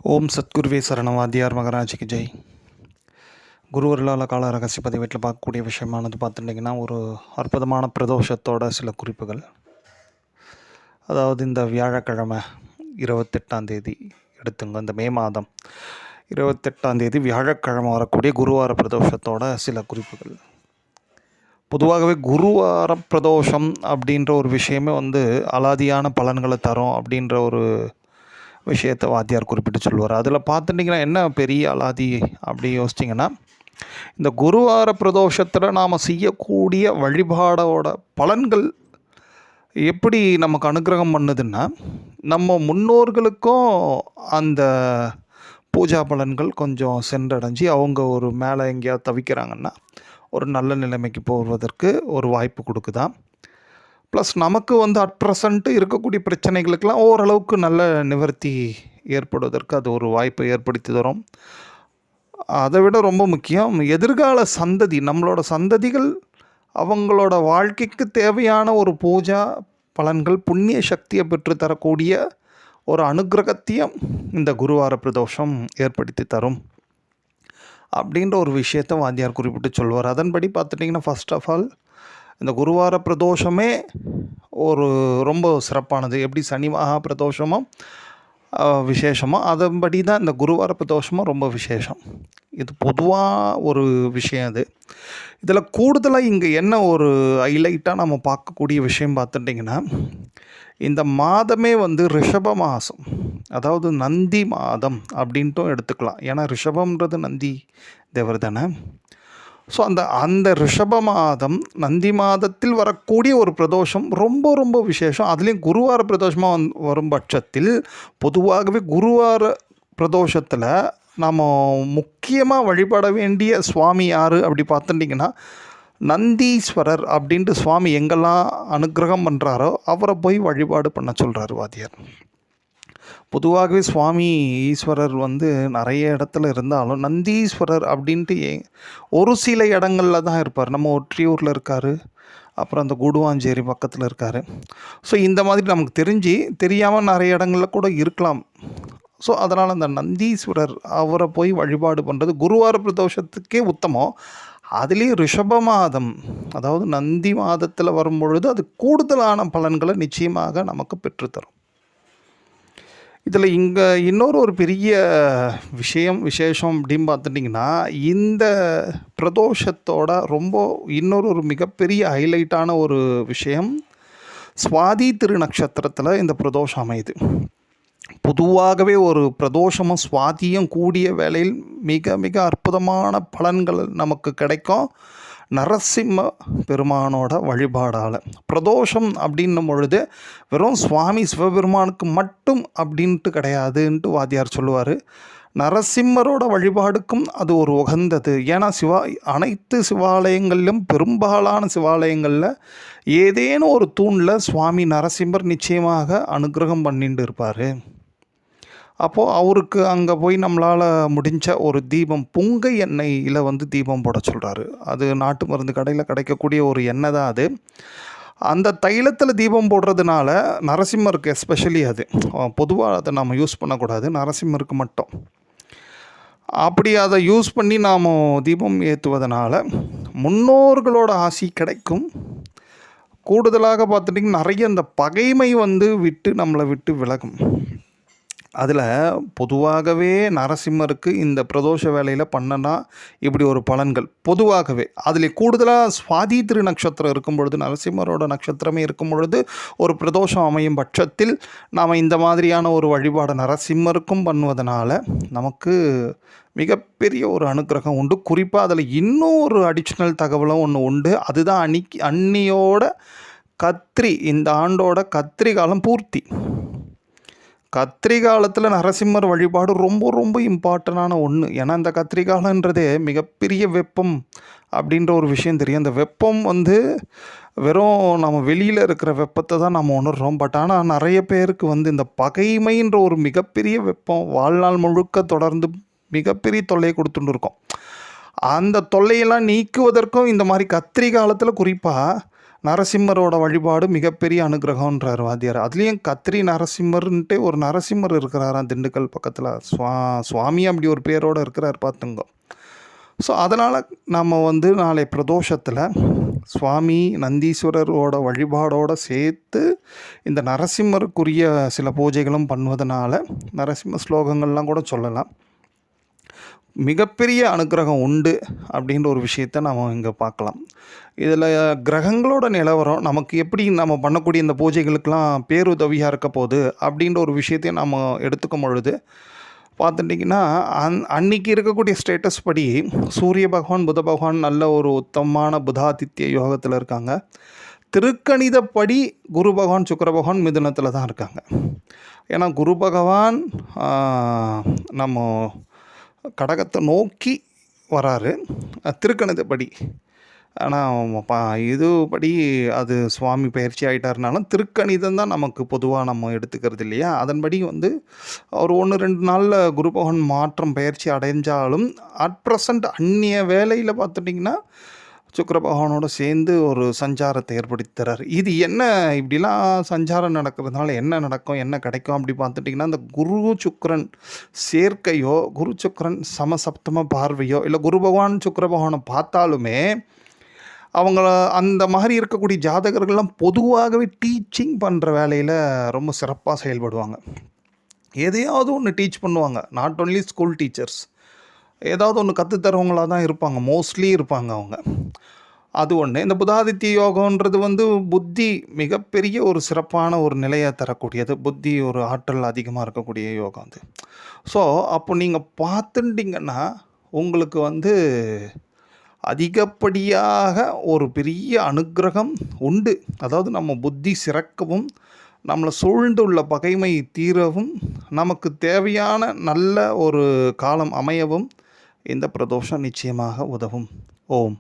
ஓம் சத்குருவே சரணவாதியார் மகராஜிக்கு ஜெய். குருவர்களால் கால ரகசிய பதிவேட்டில் பார்க்கக்கூடிய விஷயமானது பார்த்துட்டிங்கன்னா, ஒரு அற்புதமான பிரதோஷத்தோட சில குறிப்புகள். அதாவது இந்த வியாழக்கிழமை 28ஆம் தேதி எடுத்துங்க. இந்த மே மாதம் 28ஆம் தேதி வியாழக்கிழமை வரக்கூடிய குருவார பிரதோஷத்தோட சில குறிப்புகள். பொதுவாகவே குருவார பிரதோஷம் அப்படின்ற ஒரு விஷயமே அலாதியான பலன்களை தரும் அப்படின்ற ஒரு விஷயத்தை வாத்தியார் குறிப்பிட்டு சொல்லுவார். அதில் பார்த்துட்டிங்கன்னா என்ன பெரிய அலாதி அப்படி யோசிச்சிங்கன்னா, இந்த குருவார பிரதோஷத்தில் நாம் செய்யக்கூடிய வழிபாடோட பலன்கள் எப்படி நமக்கு அனுகிரகம் பண்ணுதுன்னா, நம்ம முன்னோர்களுக்கும் அந்த பூஜா பலன்கள் கொஞ்சம் சென்றடைஞ்சி அவங்க ஒரு மேலே எங்கேயாவது தவிக்கிறாங்கன்னா ஒரு நல்ல நிலைமைக்கு போவதற்கு ஒரு வாய்ப்பு கொடுக்குதான். ப்ளஸ் நமக்கு அட் ப்ரெசண்ட்டு இருக்கக்கூடிய பிரச்சனைகளுக்கெல்லாம் ஓரளவுக்கு நல்ல நிவர்த்தி ஏற்படுவதற்கு அது ஒரு வாய்ப்பை ஏற்படுத்தி தரும். அதை விட ரொம்ப முக்கியம், எதிர்கால சந்ததி, நம்மளோட சந்ததிகள் அவங்களோட வாழ்க்கைக்கு தேவையான ஒரு பூஜா பலன்கள் புண்ணிய சக்தியை பெற்று தரக்கூடிய ஒரு அனுகிரகத்தையும் இந்த குருவார பிரதோஷம் ஏற்படுத்தி தரும் அப்படின்ற ஒரு விஷயத்தை வாத்தியார் குறிப்பிட்டு சொல்வார். அதன்படி பார்த்துட்டிங்கன்னா, ஃபர்ஸ்ட் ஆஃப் ஆல் இந்த குருவார பிரதோஷமே ஒரு ரொம்ப சிறப்பானது. எப்படி சனி மகா பிரதோஷமோ விசேஷமோ அதன்படி தான் இந்த குருவார பிரதோஷமும் ரொம்ப விசேஷம். இது பொதுவாக ஒரு விஷயம். அது இதில் கூடுதலாக இங்கே என்ன ஒரு ஹைலைட்டாக நம்ம பார்க்கக்கூடிய விஷயம் பார்த்துட்டிங்கன்னா, இந்த மாதமே ரிஷப மாதம், அதாவது நந்தி மாதம் அப்படின்ட்டும் எடுத்துக்கலாம். ஏன்னா ரிஷபம்ன்றது நந்தி தேவர் தானே. ஸோ அந்த ரிஷப மாதம் நந்தி மாதத்தில் வரக்கூடிய ஒரு பிரதோஷம் ரொம்ப ரொம்ப விசேஷம். அதுலேயும் குருவார பிரதோஷமாக வரும் பட்சத்தில் பொதுவாகவே குருவார பிரதோஷத்தில் நாம் முக்கியமாக வழிபட வேண்டிய சுவாமி யார் அப்படி பார்த்துட்டிங்கன்னா, நந்தீஸ்வரர் அப்படின்ட்டு சுவாமி எங்கெல்லாம் அனுகிரகம் பண்ணுறாரோ அவரை போய் வழிபாடு பண்ண சொல்கிறார் வாத்தியார். பொதுவாகவே சுவாமி ஈஸ்வரர் நிறைய இடத்துல இருந்தாலும் நந்தீஸ்வரர் அப்படின்ட்டு ஒரு சில இடங்களில் தான் இருப்பார். நம்ம ஒற்றியூரில் இருக்கார், அப்புறம் அந்த கூடுவாஞ்சேரி பக்கத்தில் இருக்கார். ஸோ இந்த மாதிரி நமக்கு தெரியாமல் நிறைய இடங்களில் கூட இருக்கலாம். ஸோ அதனால் அந்த நந்தீஸ்வரர் அவரை போய் வழிபாடு பண்ணுறது குருவார பிரதோஷத்துக்கே உத்தமம். அதுலேயும் ரிஷப மாதம், அதாவது நந்தி மாதத்தில் வரும்பொழுது அது கூடுதலான பலன்களை நிச்சயமாக நமக்கு பெற்றுத்தரும். இதில் இங்கே ஒரு பெரிய விசேஷம் அப்படின்னு பார்த்துட்டிங்கன்னா, இந்த பிரதோஷத்தோட ஒரு மிகப்பெரிய ஹைலைட்டான ஒரு விஷயம், சுவாதி திருநக்ஷத்திரத்தில் இந்த பிரதோஷம் அமையுது. பொதுவாகவே ஒரு பிரதோஷமும் சுவாதியும் கூடிய வேளையில் மிக மிக அற்புதமான பலன்கள் நமக்கு கிடைக்கும். நரசிம்ம பெருமானோட வழிபாடால் பிரதோஷம் அப்படின்னும் பொழுது வெறும் சுவாமி சிவபெருமானுக்கு மட்டும் அப்படின்ட்டு கிடையாதுன்ட்டு வாத்தியார் சொல்லுவார். நரசிம்மரோட வழிபாடுக்கும் அது ஒரு உகந்தது. ஏன்னா அனைத்து சிவாலயங்களிலும் பெரும்பாலான சிவாலயங்களில் ஏதேனும் ஒரு தூணில் சுவாமி நரசிம்மர் நிச்சயமாக அனுகிரகம் பண்ணிட்டு இருப்பார். அப்போது அவருக்கு அங்கே போய் நம்மளால் முடிஞ்ச ஒரு தீபம், புங்கை எண்ணெயில் தீபம் போட சொல்கிறாரு. அது நாட்டு மருந்து கடையில் கிடைக்கக்கூடிய ஒரு எண்ணெய் தான் அது. அந்த தைலத்தில் தீபம் போடுறதுனால நரசிம்மருக்கு எஸ்பெஷலி அது பொதுவாக அதை நாம் யூஸ் பண்ணக்கூடாது, நரசிம்மருக்கு மட்டும். அப்படி அதை யூஸ் பண்ணி நாம் தீபம் ஏற்றுவதனால முன்னோர்களோட ஆசி கிடைக்கும். கூடுதலாக பார்த்துட்டிங்கன்னா நிறைய இந்த பகைமை நம்மளை விட்டு விலகும். அதில் பொதுவாகவே நரசிம்மருக்கு இந்த பிரதோஷ வேலையில் பண்ணனா இப்படி ஒரு பலன்கள் பொதுவாகவே. அதில் கூடுதலாக சுவாதி திரு நட்சத்திரம் இருக்கும் பொழுது, நரசிம்மரோட நட்சத்திரமே இருக்கும் பொழுது ஒரு பிரதோஷம் அமையும் பட்சத்தில் நாம் இந்த மாதிரியான ஒரு வழிபாடு நரசிம்மருக்கும் பண்ணுவதனால நமக்கு மிகப்பெரிய ஒரு அனுகிரகம் உண்டு. குறிப்பாக அதில் இன்னொரு அடிஷ்னல் தகவலும் ஒன்று உண்டு. அதுதான் அன்னியோட கத்திரி, இந்த ஆண்டோட கத்திரி காலம் பூர்த்தி. கத்திரி காலத்தில் நரசிம்மர் வழிபாடு ரொம்ப ரொம்ப இம்பார்ட்டண்டான ஒன்று. ஏன்னா இந்த கத்திரி காலன்றதே மிகப்பெரிய வெப்பம் அப்படின்ற ஒரு விஷயம் தெரியும். அந்த வெப்பம் வெறும் நம்ம வெளியில் இருக்கிற வெப்பத்தை தான் நம்ம உணர்கிறோம். பட் ஆனால் நிறைய பேருக்கு இந்த பகைமைன்ற ஒரு மிகப்பெரிய வெப்பம் வாழ்நாள் முழுக்க தொடர்ந்து மிகப்பெரிய தொல்லையை கொடுத்துட்டு இருக்கோம். அந்த தொல்லையெல்லாம் நீக்குவதற்கும் இந்த மாதிரி கத்திரி காலத்தில் குறிப்பாக நரசிம்மரோட வழிபாடு மிகப்பெரிய அனுகிரகம்ன்றார் வாத்தியார். அதுலேயும் கத்திரி நரசிம்மர்ன்ட்டு ஒரு நரசிம்மர் இருக்கிறாராம் திண்டுக்கல் பக்கத்தில். சுவாமி அப்படி ஒரு பேரோடு இருக்கிறார் பார்த்துங்க. ஸோ அதனால் நம்ம நாளை பிரதோஷத்தில் சுவாமி நந்தீஸ்வரரோட வழிபாடோடு சேர்த்து இந்த நரசிம்மருக்குரிய சில பூஜைகளும் பண்ணுவதனால நரசிம்ம ஸ்லோகங்கள்லாம் கூட சொல்லலாம். மிகப்பெரிய அனுகிரகம் உண்டு அப்படின்ற ஒரு விஷயத்தை நம்ம இங்கே பார்க்கலாம். இதில் கிரகங்களோட நிலவரம் நமக்கு எப்படி நம்ம பண்ணக்கூடிய இந்த பூஜைகளுக்கெல்லாம் பேருதவியாக இருக்க போகுது அப்படின்ற ஒரு விஷயத்தையும் நம்ம எடுத்துக்கும் பொழுது பார்த்துட்டிங்கன்னா அன்றைக்கி இருக்கக்கூடிய ஸ்டேட்டஸ் படி சூரிய பகவான் புத பகவான் நல்ல ஒரு உத்தமமான புதாதித்ய யோகத்தில் இருக்காங்க. திருக்கணிதப்படி குரு பகவான் சுக்கிர பகவான் மிதுனத்தில் தான் இருக்காங்க. ஏன்னா குரு பகவான் நம்ம கடகத்தை நோக்கி வராரு திருக்கணிதப்படி. ஆனால் இதுபடி அது சுவாமி பயிற்சி ஆகிட்டாருனாலும் திருக்கணிதம் தான் நமக்கு பொதுவாக நம்ம எடுத்துக்கிறது இல்லையா. அதன்படி ஒரு 1-2 நாளில் குரு பகவான் மாற்றம் பயிற்சி அடைஞ்சாலும் அட் ப்ரெசண்ட் அந்நிய வேலையில் பார்த்துட்டிங்கன்னா சுக்கிர பகவானோடு சேர்ந்து ஒரு சஞ்சாரத்தை ஏற்படுத்துகிறார். இது என்ன இப்படிலாம் சஞ்சாரம் நடக்கிறதுனால என்ன நடக்கும், என்ன கிடைக்கும் அப்படி பார்த்துட்டிங்கன்னா, இந்த குரு சுக்கிரன் சேர்க்கையோ குரு சுக்கிரன் சமசப்தம பார்வையோ இல்லை குரு பகவான் சுக்கிர பகவானை பார்த்தாலுமே அவங்கள அந்த மாதிரி இருக்கக்கூடிய ஜாதகர்கள்லாம் பொதுவாகவே டீச்சிங் பண்ணுற வேலையில் ரொம்ப சிறப்பாக செயல்படுவாங்க. எதையாவது ஒன்று டீச் பண்ணுவாங்க. நாட் ஒன்லி ஸ்கூல் டீச்சர்ஸ், ஏதாவது ஒன்று கற்றுத்தரவங்களாக தான் இருப்பாங்க, மோஸ்ட்லி இருப்பாங்க அவங்க. அது ஒன்று. இந்த புதாதித்ய யோகன்றது புத்தி மிகப்பெரிய ஒரு சிறப்பான ஒரு நிலையை தரக்கூடியது. புத்தி ஒரு ஆற்றல் அதிகமாக இருக்கக்கூடிய யோகம் அது. ஸோ அப்போ நீங்கள் பார்த்துட்டிங்கன்னா உங்களுக்கு அதிகப்படியாக ஒரு பெரிய அனுக்கிரகம் உண்டு. அதாவது நம்ம புத்தி சிறக்கவும் நம்மளை சூழ்ந்துள்ள பகைமை தீரவும் நமக்கு தேவையான நல்ல ஒரு காலம் அமையவும் இந்த பிரதோஷம் நிச்சயமாக உதவும். ஓம்.